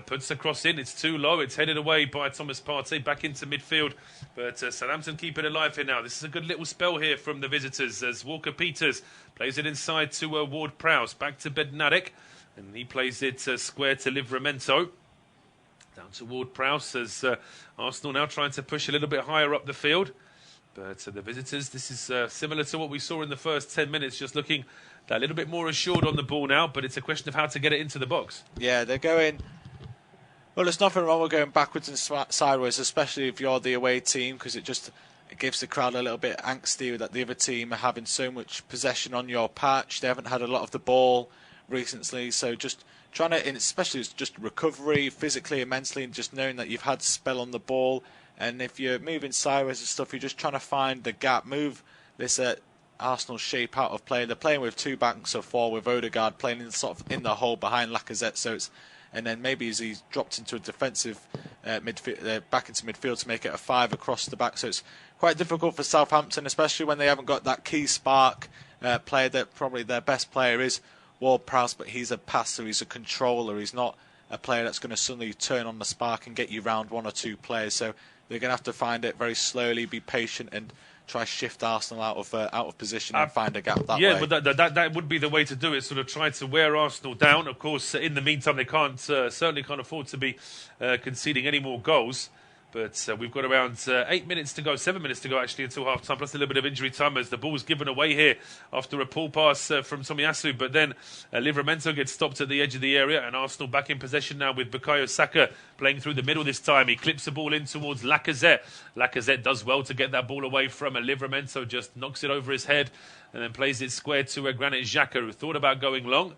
S3: Puts the cross in, it's too low, it's headed away by Thomas Partey back into midfield, but Southampton keep it alive here now. This is a good little spell here from the visitors as Walker-Peters plays it inside to Ward-Prowse, back to Bednarek, and he plays it square to Livramento. Down to Ward-Prowse as Arsenal now trying to push a little bit higher up the field, but the visitors, this is similar to what we saw in the first 10 minutes, just looking a little bit more assured on the ball now, but it's a question of how to get it into the box.
S2: Yeah, they're going... Well, there's nothing wrong with going backwards and sideways, especially if you're the away team, because it gives the crowd a little bit angsty that the other team are having so much possession on your patch. They haven't had a lot of the ball recently, so just trying to, especially it's just recovery physically and mentally, and just knowing that you've had spell on the ball. And if you're moving sideways and stuff, you're just trying to find the gap, move this Arsenal shape out of play. They're playing with two backs of four, with Odegaard playing in the hole behind Lacazette, so it's. And then maybe as he's dropped into a defensive midfield, back into midfield to make it a 5 across the back. So it's quite difficult for Southampton, especially when they haven't got that key spark player. That probably their best player is Ward-Prowse, but he's a passer, he's a controller. He's not a player that's going to suddenly turn on the spark and get you round one or two players. So they're going to have to find it very slowly, be patient, and try shift Arsenal out of position and find a gap that way.
S3: Yeah, but that would be the way to do it. Sort of try to wear Arsenal down. Of course, in the meantime, they certainly can't afford to be conceding any more goals. But we've got around 7 minutes to go actually until half-time, plus a little bit of injury time as the ball's given away here after a pull pass from Tomiyasu. But then Livramento gets stopped at the edge of the area, and Arsenal back in possession now with Bukayo Saka playing through the middle this time. He clips the ball in towards Lacazette. Lacazette does well to get that ball away from Livramento, just knocks it over his head and then plays it square to Granit Xhaka, who thought about going long.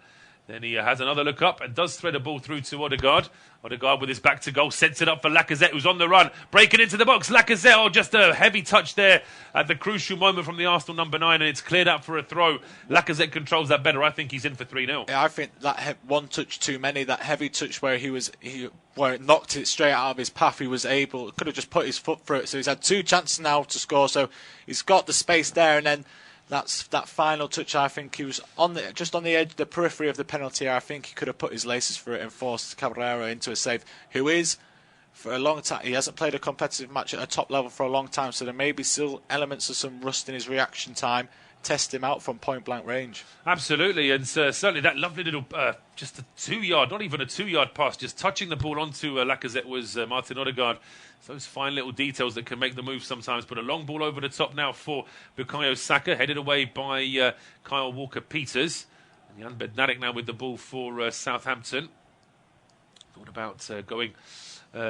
S3: Then he has another look up and does thread a ball through to Odegaard. Odegaard with his back to goal sets it up for Lacazette, who's on the run, breaking into the box. Lacazette, just a heavy touch there at the crucial moment from the Arsenal number 9, and it's cleared out for a throw. Lacazette controls that better. I think he's in for 3-0.
S2: Yeah, I think that one touch too many, that heavy touch where where it knocked it straight out of his path, could have just put his foot through it. So he's had 2 chances now to score, so he's got the space there, and then that final touch, I think he was just on the edge, the periphery of the penalty area. I think he could have put his laces through it and forced Caballero into a save, who is, for a long time, he hasn't played a competitive match at a top level for a long time, so there may be still elements of some rust in his reaction time. Test him out from point-blank range.
S3: Absolutely, and certainly that lovely little, just a 2-yard, not even a 2-yard pass, just touching the ball onto Lacazette was Martin Odegaard. Those fine little details that can make the move sometimes. But a long ball over the top now for Bukayo Saka, headed away by Kyle Walker-Peters. And Jan Bednarek now with the ball for Southampton. Thought about going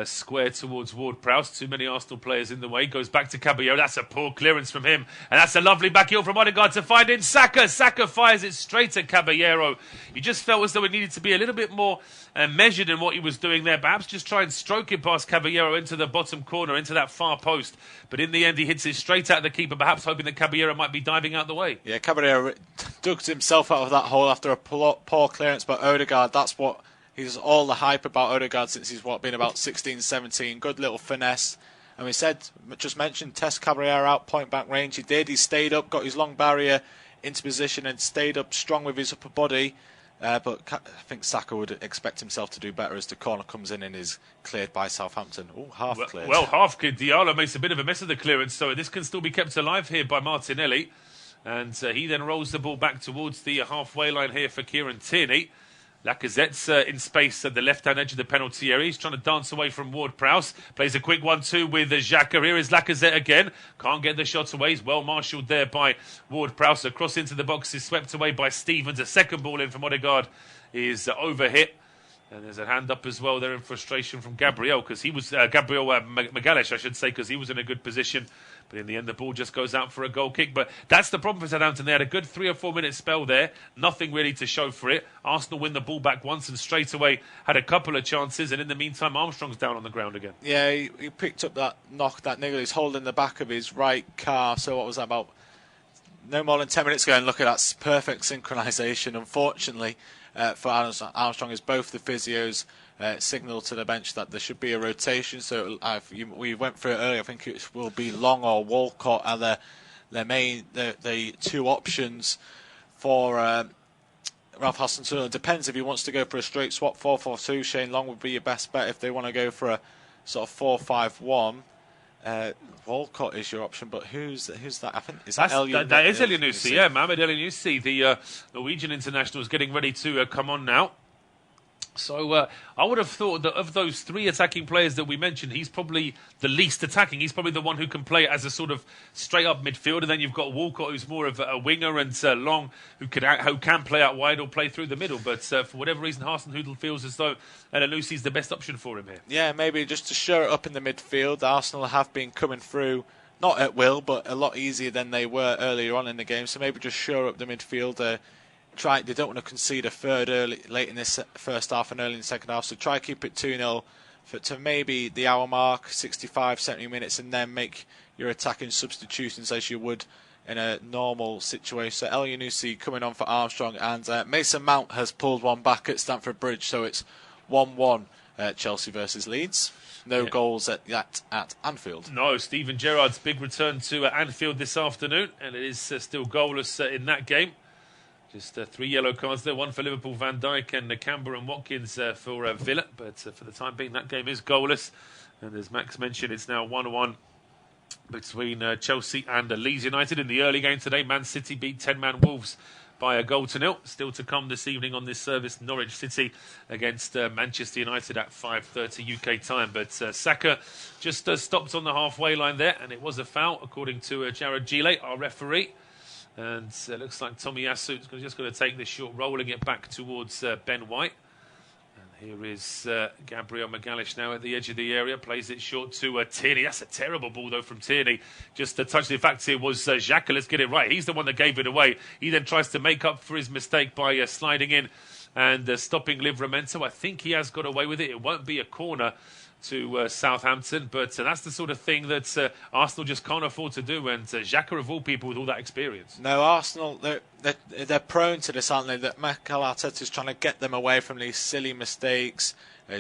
S3: square towards Ward-Prowse. Too many Arsenal players in the way. Goes back to Caballero. That's a poor clearance from him. And that's a lovely back heel from Odegaard to find in Saka. Saka fires it straight at Caballero. You just felt as though it needed to be a little bit more measured in what he was doing there. Perhaps just try and stroke it past Caballero into the bottom corner, into that far post. But in the end, he hits it straight at the keeper, perhaps hoping that Caballero might be diving out the way.
S2: Yeah, Caballero dug himself out of that hole after a poor clearance by Odegaard. That's what... He's all the hype about Odegaard since he's been about 16, 17. Good little finesse. And we just mentioned test Caballero out point back range. He did. He stayed up, got his long barrier into position and stayed up strong with his upper body. But I think Saka would expect himself to do better as the corner comes in and is cleared by Southampton. Oh, half cleared.
S3: Well, half cleared. Diallo makes a bit of a mess of the clearance, so this can still be kept alive here by Martinelli. And he then rolls the ball back towards the halfway line here for Kieran Tierney. Lacazette's in space at the left-hand edge of the penalty area. He's trying to dance away from Ward-Prowse. Plays a quick 1-2 with Xhaka. Here is Lacazette again. Can't get the shot away. He's well marshalled there by Ward-Prowse. Across into the box is swept away by Stevens. A second ball in from Odegaard is overhit. And there's a hand up as well there in frustration from Gabriel, because he was Magalhaes, I should say, because he was in a good position. But in the end, the ball just goes out for a goal kick. But that's the problem for Southampton. They had a good 3 or 4 minute spell there. Nothing really to show for it. Arsenal win the ball back once and straight away had a couple of chances. And in the meantime, Armstrong's down on the ground again.
S2: Yeah, he picked up that knock, that niggle. He's holding the back of his right calf. So what was that, about no more than 10 minutes ago? And look at that perfect synchronisation. Unfortunately for Armstrong, is both the physios signal to the bench that there should be a rotation. So we went through it earlier. I think it will be Long or Walcott are the two options for Ralph Hasenhuttl. It depends if he wants to go for a straight swap 4-4-2. Shane Long would be your best bet. If they want to go for a sort of 4-5-1, Walcott is your option. But who's that? I think is that
S3: that is Elyounoussi. Yeah, Mohamed Elyounoussi, the Norwegian international, is getting ready to come on now. So I would have thought that of those 3 attacking players that we mentioned, he's probably the least attacking. He's probably the one who can play as a sort of straight-up midfielder. Then you've got Walcott, who's more of a winger, and Long, who can play out wide or play through the middle. But for whatever reason, Hasenhuttl feels as though Elyounoussi is the best option for him here. Yeah,
S2: maybe just to shore it up in the midfield. Arsenal have been coming through, not at will, but a lot easier than they were earlier on in the game. So maybe just shore up the midfield. They don't want to concede a third late in this first half and early in the second half, so try keep it 2-0 to maybe the hour mark, 65, 70 minutes, and then make your attacking substitutions as you would in a normal situation. So Elyounoussi coming on for Armstrong, and Mason Mount has pulled one back at Stamford Bridge, so it's 1-1 Chelsea versus Leeds. No goals at Anfield.
S3: No, Steven Gerrard's big return to Anfield this afternoon, and it is still goalless in that game. Just 3 yellow cards there, 1 for Liverpool, Van Dijk, and Camber and Watkins for Villa. But for the time being, that game is goalless. And as Max mentioned, it's now 1-1 between Chelsea and Leeds United. In the early game today, Man City beat 10-man Wolves by 1-0. Still to come this evening on this service, Norwich City against Manchester United at 5:30 UK time. But Saka just stopped on the halfway line there, and it was a foul, according to Jared Gile, our referee. And it looks like Tomiyasu is just going to take this short, rolling it back towards Ben White. And here is Gabriel Magalhaes now at the edge of the area, plays it short to Tierney. That's a terrible ball, though, from Tierney. Just to touch the fact here was Xhaka. Let's get it right. He's the one that gave it away. He then tries to make up for his mistake by sliding in and stopping Livramento. I think he has got away with it. It won't be a corner to Southampton, but that's the sort of thing that Arsenal just can't afford to do, and Xhaka of all people with all that experience.
S2: No, Arsenal, they're prone to this, aren't they? That Mikel Arteta is trying to get them away from these silly mistakes.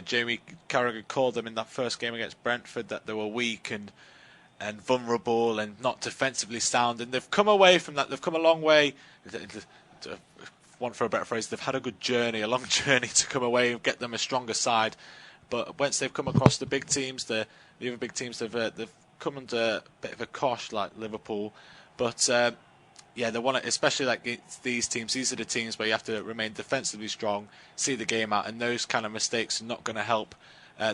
S2: Jamie Carragher called them in that first game against Brentford that they were weak and vulnerable and not defensively sound, and they've come away from that. They've come a long way. One for a better phrase, they've had a good journey, a long journey to come away and get them a stronger side. But once they've come across the big teams, the other big teams, they've come under a bit of a cosh, like Liverpool. But they want to, especially like these teams. These are the teams where you have to remain defensively strong, see the game out, and those kind of mistakes are not going to help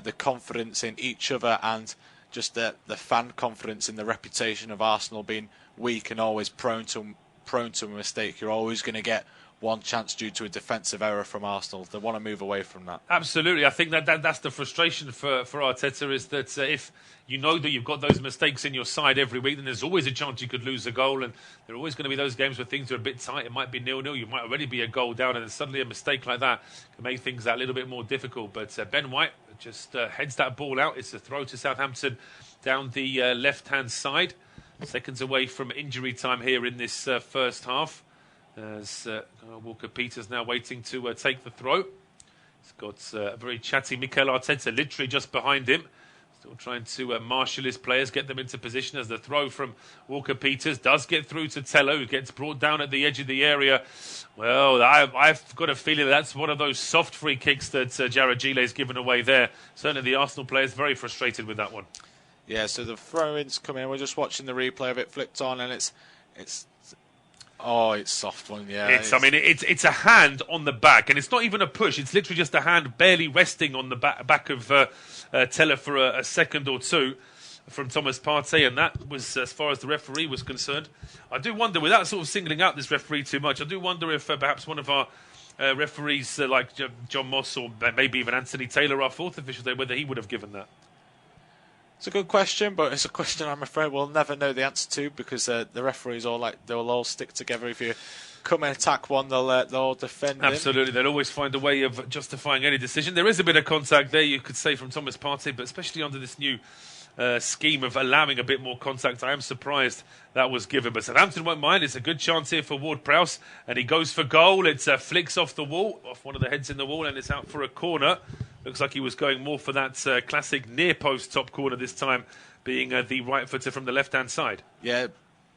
S2: the confidence in each other and just the fan confidence in the reputation of Arsenal being weak and always prone to prone to a mistake. You're always going to get one chance due to a defensive error from Arsenal. They want to move away from that.
S3: Absolutely. I think that's the frustration for Arteta, is that if you know that you've got those mistakes in your side every week, then there's always a chance you could lose a goal, and there are always going to be those games where things are a bit tight. It might be 0-0, you might already be a goal down, and then suddenly a mistake like that can make things a little bit more difficult. But Ben White just heads that ball out. It's a throw to Southampton down the left-hand side. Seconds away from injury time here in this first half. As Walker-Peters now waiting to take the throw. He's got a very chatty Mikel Arteta literally just behind him. Still trying to marshal his players, get them into position, as the throw from Walker-Peters does get through to Tello, who gets brought down at the edge of the area. Well, I've got a feeling that's one of those soft free kicks that Jarrod Gillet's given away there. Certainly the Arsenal players very frustrated with that one.
S2: Yeah, so the throw-in's coming in. We're just watching the replay of it flipped on, and it's soft one, yeah.
S3: It's a hand on the back, and it's not even a push. It's literally just a hand barely resting on the back of Teller for a second or two from Thomas Partey, and that was as far as the referee was concerned. I do wonder, without sort of singling out this referee too much, I do wonder if perhaps one of our referees like John Moss or maybe even Anthony Taylor, our fourth official there, whether he would have given that.
S2: It's a good question, but it's a question I'm afraid we'll never know the answer to, because the referees they'll all stick together. If you come and attack one, they'll all defend.
S3: Absolutely, they'll always find a way of justifying any decision. There is a bit of contact there, you could say, from Thomas Partey, but especially under this new scheme of allowing a bit more contact, I am surprised that was given. But Southampton won't mind. It's a good chance here for Ward-Prowse, and he goes for goal. It flicks off the wall, off one of the heads in the wall, and it's out for a corner. Looks like he was going more for that classic near post top corner this time, being the right footer from the left hand side.
S2: Yeah,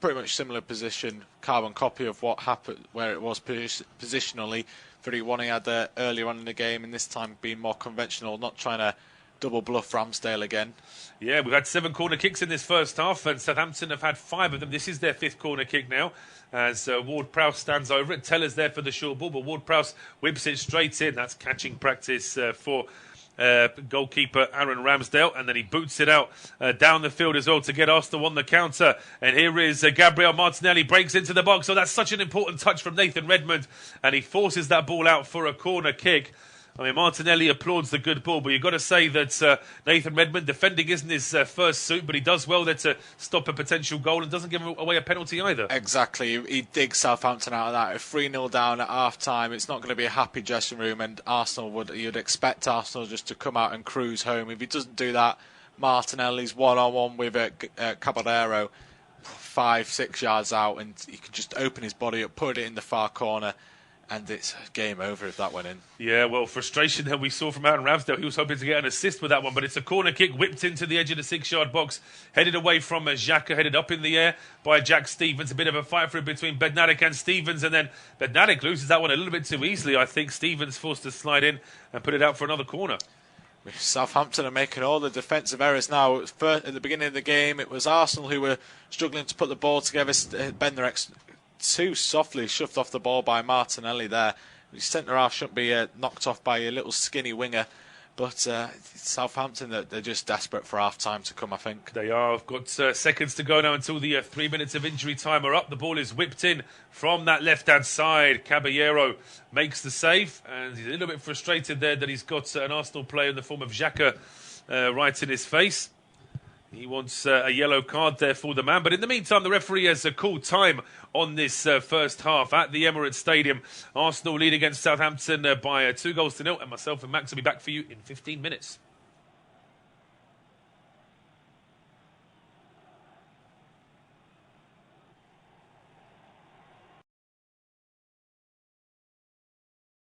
S2: pretty much similar position, carbon copy of what happened where it was positionally. 3-1 he had earlier on in the game, and this time being more conventional, not trying to double bluff Ramsdale again.
S3: Yeah, we've had 7 corner kicks in this first half, and Southampton have had 5 of them. This is their 5th corner kick now, as Ward-Prowse stands over it. Teller's there for the short ball, but Ward-Prowse whips it straight in. That's catching practice for goalkeeper Aaron Ramsdale, and then he boots it out down the field as well to get Arsenal on the counter. And here is Gabriel Martinelli, breaks into the box. So that's such an important touch from Nathan Redmond, and he forces that ball out for a corner kick. I mean, Martinelli applauds the good ball, but you've got to say that Nathan Redmond, defending isn't his first suit, but he does well there to stop a potential goal and doesn't give away a penalty either.
S2: Exactly. He digs Southampton out of that. 3-0 down at half-time, it's not going to be a happy dressing room, and you'd expect Arsenal just to come out and cruise home. If he doesn't do that, Martinelli's one-on-one with Caballero 5-6 yards out, and he can just open his body up, put it in the far corner, and it's game over if that went in. Yeah,
S3: well, frustration that we saw from Aaron Ramsdale. He was hoping to get an assist with that one, but it's a corner kick whipped into the edge of the 6-yard box, headed away from Xhaka, headed up in the air by Jack Stevens. A bit of a fight for it between Bednarik and Stevens, and then Bednarik loses that one a little bit too easily. I think Stevens forced to slide in and put it out for another corner.
S2: Southampton are making all the defensive errors now. At the beginning of the game, it was Arsenal who were struggling to put the ball together. Bednarik too softly shoved off the ball by Martinelli there. His centre half shouldn't be knocked off by a little skinny winger. But Southampton, they're just desperate for half-time to come, I think.
S3: They are. I've got seconds to go now until the 3 minutes of injury time are up. The ball is whipped in from that left-hand side. Caballero makes the save, and he's a little bit frustrated there that he's got an Arsenal player in the form of Xhaka right in his face. He wants a yellow card there for the man. But in the meantime, the referee has called time on this first half at the Emirates Stadium. Arsenal lead against Southampton by 2-0. And myself and Max will be back for you in 15 minutes.